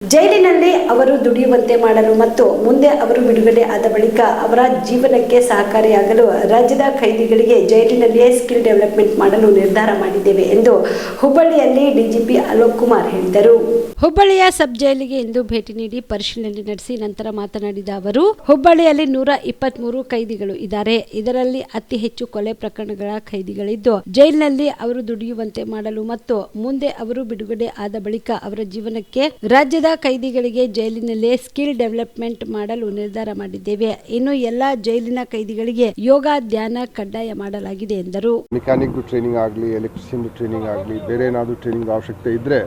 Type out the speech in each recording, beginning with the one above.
ಜೈಲಿನಲ್ಲಿ ಅವರು ದುಡಿಯುವಂತೆ ಮಾಡಲು ಮತ್ತು ಮುಂದೆ ಅವರು ಬಿಡುಗಡೆ ಆದ ಬಳಿಕ ಅವರ ಜೀವನಕ್ಕೆ ಸಹಕಾರಿಯಾಗಲು ರಾಜ್ಯದ ಖೈದಿಗಳಿಗೆ ಜೈಲಿನಲ್ಲಿಯೇ ಸ್ಕಿಲ್ ಡೆವಲಪ್ಮೆಂಟ್ ಮಾಡಲು ನಿರ್ಧಾರ ಮಾಡಿದ್ದೇವೆ ಎಂದು ಹುಬ್ಬಳ್ಳಿಯಲ್ಲಿ ಡಿಜಿಪಿ ಅಲೋಕ್ ಕುಮಾರ್ ಹೇಳಿದರು. ಹುಬ್ಬಳ್ಳಿಯ ಸಬ್ ಜೈಲಿಗೆ ಇಂದು ಭೇಟಿ ನೀಡಿ ಪರಿಶೀಲನೆ ನಡೆಸಿ ನಂತರ ಮಾತನಾಡಿದ ಅವರು, ಹುಬ್ಬಳ್ಳಿಯಲ್ಲಿ 123 ಖೈದಿಗಳು ಇದ್ದಾರೆ. ಇದರಲ್ಲಿ ಅತಿ ಹೆಚ್ಚು ಕೊಲೆ ಪ್ರಕರಣಗಳ ಖೈದಿಗಳಿದ್ದು, ಜೈಲಿನಲ್ಲಿ ಅವರು ದುಡಿಯುವಂತೆ ಮಾಡಲು ಮತ್ತು ಮುಂದೆ ಅವರು ಬಿಡುಗಡೆ ಆದ ಬಳಿಕ ಅವರ ಜೀವನಕ್ಕೆ ರಾಜ್ಯದ ಖೈದಿಗಳಿಗೆ ಜೈಲಿನಲ್ಲೇ ಸ್ಕಿಲ್ ಡೆವಲಪ್ಮೆಂಟ್ ಮಾಡಲು ನಿರ್ಧಾರ ಮಾಡಿದ್ದೇವೆ. ಇನ್ನು ಎಲ್ಲ ಜೈಲಿನ ಖೈದಿಗಳಿಗೆ ಯೋಗ, ಧ್ಯಾನ ಕಡ್ಡಾಯ ಮಾಡಲಾಗಿದೆ ಎಂದರು. ಮೆಕ್ಯಾನಿಕ್ ಟ್ರೈನಿಂಗ್ ಆಗಲಿ, ಎಲೆಕ್ಟ್ರಿಷಿಯನ್ ಟ್ರೈನಿಂಗ್ ಆಗಲಿ, ಬೇರೆ ಏನಾದರೂ ಟ್ರೈನಿಂಗ್ ಅವಶ್ಯಕತೆ ಇದ್ದರೆ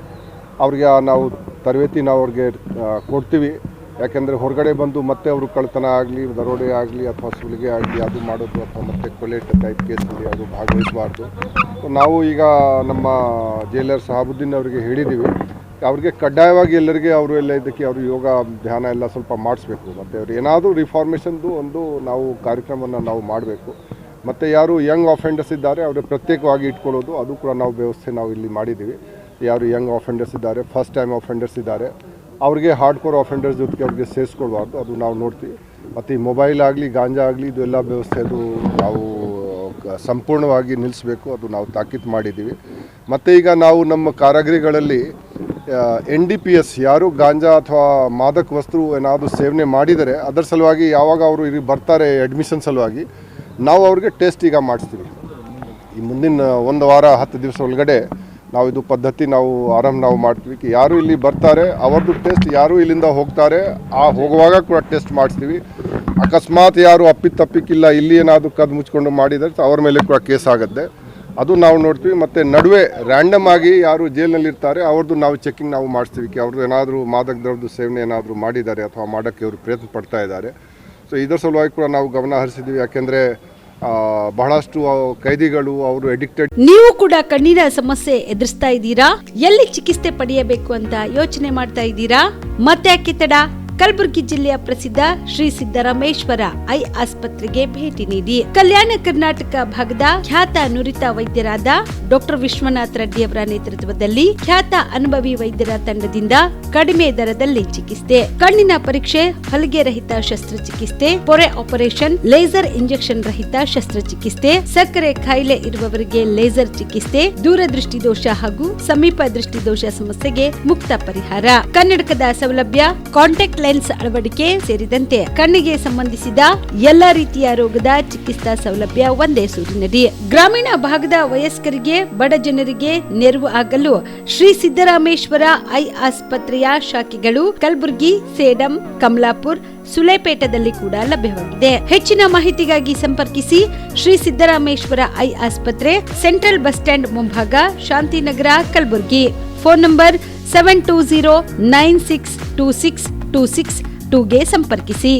ಅವ್ರಿಗೆ ನಾವು ತರಬೇತಿ ಅವ್ರಿಗೆ ಕೊಡ್ತೀವಿ. ಯಾಕೆಂದರೆ ಹೊರಗಡೆ ಬಂದು ಮತ್ತೆ ಅವರು ಕಳ್ಳತನ ಆಗಲಿ, ದರೋಡೆ ಆಗಲಿ ಅಥವಾ ಸುಲಿಗೆ ಆಗಲಿ ಅದು ಮಾಡೋದು ಅಥವಾ ಮತ್ತೆ ಕೊಲೆ ಟೈಪ್ ಕೇಸಲ್ಲಿ ಅದು ಭಾಗವಹಿಸಬಾರ್ದು. ನಾವು ಈಗ ನಮ್ಮ ಜೈಲರ್ ಸಹಾಬುದ್ದೀನ್ ಅವರಿಗೆ ಹೇಳಿದ್ದೀವಿ, ಅವ್ರಿಗೆ ಕಡ್ಡಾಯವಾಗಿ ಎಲ್ಲರಿಗೆ ಅವರು ಎಲ್ಲ ಇದಕ್ಕೆ ಅವರು ಯೋಗ ಧ್ಯಾನ ಎಲ್ಲ ಸ್ವಲ್ಪ ಮಾಡಿಸ್ಬೇಕು. ಮತ್ತು ಅವ್ರು ಏನಾದರೂ ರಿಫಾರ್ಮೇಷನ್ದು ಒಂದು ನಾವು ಕಾರ್ಯಕ್ರಮವನ್ನು ನಾವು ಮಾಡಬೇಕು. ಮತ್ತು ಯಾರು ಯಂಗ್ ಆಫೆಂಡರ್ಸ್ ಇದ್ದಾರೆ ಅವರು ಪ್ರತ್ಯೇಕವಾಗಿ ಇಟ್ಕೊಳ್ಳೋದು ಅದು ಕೂಡ ನಾವು ವ್ಯವಸ್ಥೆ ನಾವು ಇಲ್ಲಿ ಮಾಡಿದ್ದೀವಿ. ಯಾರು ಯಂಗ್ ಆಫೆಂಡರ್ಸ್ ಇದ್ದಾರೆ, ಫಸ್ಟ್ ಟೈಮ್ ಆಫೆಂಡರ್ಸ್ ಇದ್ದಾರೆ, ಅವ್ರಿಗೆ ಹಾರ್ಡ್ ಕೋರ್ ಆಫೆಂಡರ್ಸ್ ಜೊತೆಗೆ ಅವ್ರಿಗೆ ಸೇರಿಸ್ಕೊಳ್ಬಾರ್ದು, ಅದು ನಾವು ನೋಡ್ತೀವಿ. ಮತ್ತು ಈ ಮೊಬೈಲ್ ಆಗಲಿ, ಗಾಂಜಾ ಆಗಲಿ, ಇದು ಎಲ್ಲ ವ್ಯವಸ್ಥೆ ಅದು ನಾವು ಸಂಪೂರ್ಣವಾಗಿ ನಿಲ್ಲಿಸಬೇಕು, ಅದು ನಾವು ತಾಕೀತು ಮಾಡಿದ್ದೀವಿ. ಮತ್ತು ಈಗ ನಾವು ನಮ್ಮ ಕಾರಾಗೃಹಗಳಲ್ಲಿ NDPS ಯಾರು ಗಾಂಜಾ ಅಥವಾ ಮಾದಕ ವಸ್ತು ಏನಾದರೂ ಸೇವನೆ ಮಾಡಿದರೆ ಅದರ ಸಲುವಾಗಿ ಯಾವಾಗ ಅವರು ಇಲ್ಲಿ ಬರ್ತಾರೆ ಅಡ್ಮಿಷನ್ ಸಲುವಾಗಿ ನಾವು ಅವ್ರಿಗೆ ಟೆಸ್ಟ್ ಈಗ ಮಾಡಿಸ್ತೀವಿ. ಈ ಮುಂದಿನ 1 ವಾರ 10 ದಿವಸ ಒಳಗಡೆ ನಾವು ಇದು ಪದ್ಧತಿ ನಾವು ಮಾಡ್ತೀವಿ. ಯಾರು ಇಲ್ಲಿ ಬರ್ತಾರೆ ಅವ್ರದ್ದು ಟೆಸ್ಟ್, ಯಾರು ಇಲ್ಲಿಂದ ಹೋಗ್ತಾರೆ ಆ ಹೋಗುವಾಗ ಕೂಡ ಟೆಸ್ಟ್ ಮಾಡಿಸ್ತೀವಿ. ಅಕಸ್ಮಾತ್ ಯಾರು ಅಪ್ಪಿತಪ್ಪಿಕ್ಕಿಲ್ಲ ಇಲ್ಲಿ ಏನಾದರೂ ಕದ್ದು ಮುಚ್ಕೊಂಡು ಮಾಡಿದರೆ ಅವ್ರ ಮೇಲೆ ಕೂಡ ಕೇಸ್ ಆಗುತ್ತೆ, ಅದು ನಾವು ನೋಡ್ತೀವಿ. ಮತ್ತು ನಡುವೆ ರ್ಯಾಂಡಮ್ ಆಗಿ ಯಾರು ಜೈಲಿನಲ್ಲಿರ್ತಾರೆ ಅವ್ರದ್ದು ನಾವು ಚೆಕಿಂಗ್ ನಾವು ಮಾಡಿಸ್ತೀವಿ. ಅವ್ರದ್ದು ಏನಾದರೂ ಮಾದಕ ದ್ರವ್ಯದ ಸೇವನೆ ಏನಾದರೂ ಮಾಡಿದ್ದಾರೆ ಅಥವಾ ಮಾಡೋಕ್ಕೆ ಅವರು ಪ್ರಯತ್ನ ಪಡ್ತಾ ಇದ್ದಾರೆ. ಸೊ ಇದರ ಸಲುವಾಗಿ ಕೂಡ ನಾವು ಗಮನ ಹರಿಸಿದ್ದೀವಿ. ಯಾಕೆಂದರೆ ಬಹಳಷ್ಟು ಖೈದಿಗಳು ಅವರು ಅಡಿಕ್ಟೆಡ್. ನೀವು ಕೂಡ ಕಣ್ಣಿನ ಸಮಸ್ಯೆ ಎದುರಿಸ್ತಾ ಇದ್ದೀರಾ? ಎಲ್ಲಿ ಚಿಕಿತ್ಸೆ ಪಡೆಯಬೇಕು ಅಂತ ಯೋಚನೆ ಮಾಡ್ತಾ ಇದ್ದೀರಾ? ಮತ್ತೆ ಯಾಕೆ ತಡ? ಕಲಬುರಗಿ ಜಿಲ್ಲೆಯ ಪ್ರಸಿದ್ಧ ಶ್ರೀ ಸಿದ್ದರಾಮೇಶ್ವರ ಐ ಆಸ್ಪತ್ರೆಗೆ ಭೇಟಿ ನೀಡಿ ಕಲ್ಯಾಣ ಕರ್ನಾಟಕ ಭಾಗದ ಖ್ಯಾತ ನುರಿತ ವೈದ್ಯರಾದ ಡಾಕ್ಟರ್ ವಿಶ್ವನಾಥ್ ರೆಡ್ಡಿ ಅವರ ನೇತೃತ್ವದಲ್ಲಿ ಖ್ಯಾತ ಅನುಭವಿ ವೈದ್ಯರ ತಂಡದಿಂದ ಕಡಿಮೆ ದರದಲ್ಲಿ ಚಿಕಿತ್ಸೆ, ಕಣ್ಣಿನ ಪರೀಕ್ಷೆ, ಹೊಲಿಗೆ ರಹಿತ ಶಸ್ತ್ರಚಿಕಿತ್ಸೆ, ಪೊರೆ ಆಪರೇಷನ್, ಲೇಸರ್ ಇಂಜೆಕ್ಷನ್ ರಹಿತ ಶಸ್ತ್ರಚಿಕಿತ್ಸೆ, ಸಕ್ಕರೆ ಕಾಯಿಲೆ ಇರುವವರಿಗೆ ಲೇಸರ್ ಚಿಕಿತ್ಸೆ, ದೂರದೃಷ್ಟಿ ದೋಷ ಹಾಗೂ ಸಮೀಪ ದೃಷ್ಟಿ ದೋಷ ಸಮಸ್ಯೆಗೆ ಮುಕ್ತ ಪರಿಹಾರ, ಕನ್ನಡಕದ ಸೌಲಭ್ಯ, ಕಾಂಟ್ಯಾಕ್ಟ್ ಲೆನ್ಸ್ ಅಳವಡಿಕೆ ಸೇರಿದಂತೆ ಕಣ್ಣಿಗೆ ಸಂಬಂಧಿಸಿದ ಎಲ್ಲ ರೀತಿಯ ರೋಗದ ಚಿಕಿತ್ಸಾ ಸೌಲಭ್ಯ ಒಂದೇ ಸೂರಿನಡಿ. ಗ್ರಾಮೀಣ ಭಾಗದ ವಯಸ್ಕರಿಗೆ, ಬಡ ಜನರಿಗೆ ನೆರವು ಆಗಲು ಶ್ರೀ ಸಿದ್ದರಾಮೇಶ್ವರ ಐ ಆಸ್ಪತ್ರೆಯ ಶಾಖೆಗಳು ಕಲಬುರಗಿ, ಸೇಡಂ, ಕಮಲಾಪುರ್, ಸುಲೇಪೇಟದಲ್ಲಿ ಕೂಡ ಲಭ್ಯವಾಗಿದೆ. ಹೆಚ್ಚಿನ ಮಾಹಿತಿಗಾಗಿ ಸಂಪರ್ಕಿಸಿ ಶ್ರೀ ಸಿದ್ದರಾಮೇಶ್ವರ ಐ ಆಸ್ಪತ್ರೆ, ಸೆಂಟ್ರಲ್ ಬಸ್ ಸ್ಟ್ಯಾಂಡ್ ಮುಂಭಾಗ, ಶಾಂತಿನಗರ, ಕಲಬುರಗಿ. ಫೋನ್ ನಂಬರ್ 72096262622ಗೆ ಸಂಪರ್ಕಿಸಿ.